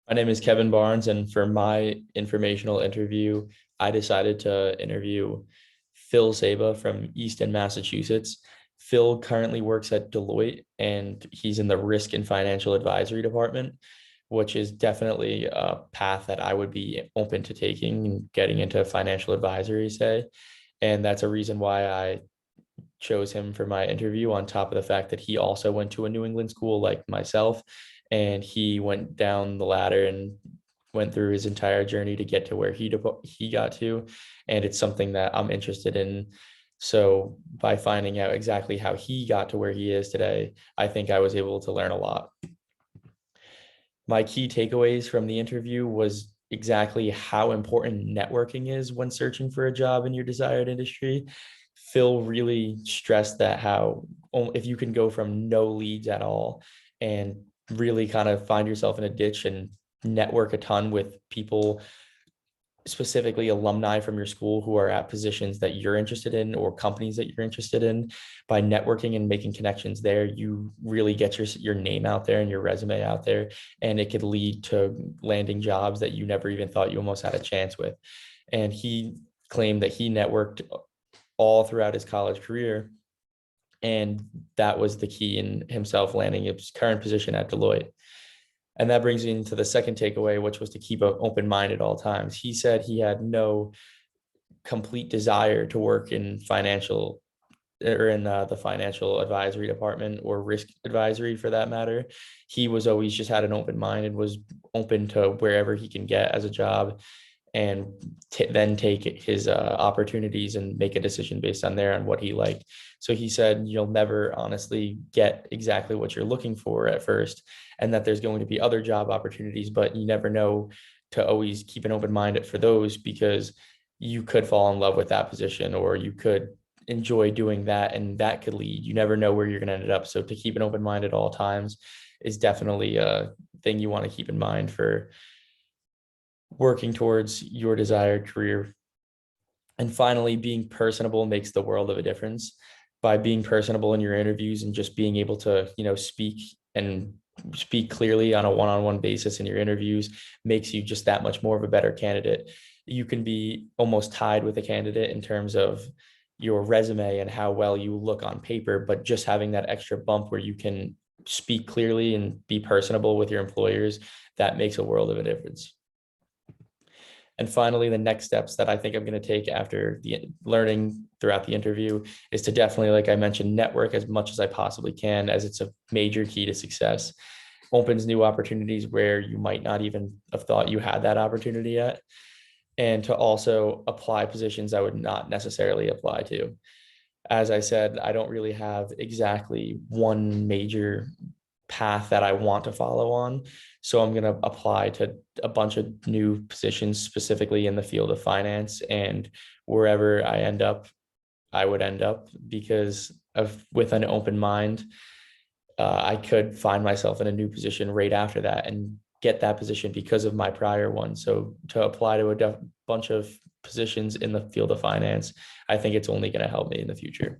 My name is Kevin Barnes, and for my informational interview, I decided to interview Phil Saba from Easton, Massachusetts. Phil currently works at Deloitte, and he's in the risk and financial advisory department, which is definitely a path that I would be open to taking and getting into financial advisory, say. And that's a reason why I chose him for my interview, on top of the fact that he also went to a New England school like myself, and he went down the ladder and went through his entire journey to get to where he got to, and it's something that I'm interested in. So by finding out exactly how he got to where he is today, I think I was able to learn a lot. My key takeaways from the interview was exactly how important networking is when searching for a job in your desired industry. Phil really stressed that how if you can go from no leads at all and really kind of find yourself in a ditch and network a ton with people, specifically alumni from your school who are at positions that you're interested in or companies that you're interested in. By networking and making connections there, you really get your name out there and your resume out there, and it could lead to landing jobs that you never even thought you almost had a chance with. And he claimed that he networked all throughout his college career, and that was the key in himself landing his current position at Deloitte. And that brings me into the second takeaway, which was to keep an open mind at all times. He said he had no complete desire to work in financial or in the financial advisory department or risk advisory for that matter. He was always just had an open mind and was open to wherever he can get as a job, and then take his opportunities and make a decision based on there and what he liked. So he said, you'll never honestly get exactly what you're looking for at first, and that there's going to be other job opportunities, but you never know to always keep an open mind for those, because you could fall in love with that position, or you could enjoy doing that, and that could lead. You never know where you're going to end up. So to keep an open mind at all times is definitely a thing you want to keep in mind for working towards your desired career. And finally, being personable makes the world of a difference. By being personable in your interviews and just being able to, speak and speak clearly on a one-on-one basis in your interviews makes you just that much more of a better candidate. You can be almost tied with a candidate in terms of your resume and how well you look on paper, but just having that extra bump where you can speak clearly and be personable with your employers, that makes a world of a difference. And finally, the next steps that I think I'm going to take after the learning throughout the interview is to definitely, like I mentioned, network as much as I possibly can, as it's a major key to success. Opens new opportunities where you might not even have thought you had that opportunity yet. And to also apply positions I would not necessarily apply to. As I said, I don't really have exactly one major path that I want to follow on. So I'm going to apply to a bunch of new positions, specifically in the field of finance, and wherever I end up, I would end up, because of with an open mind, I could find myself in a new position right after that and get that position because of my prior one. So to apply to a bunch of positions in the field of finance, I think it's only going to help me in the future.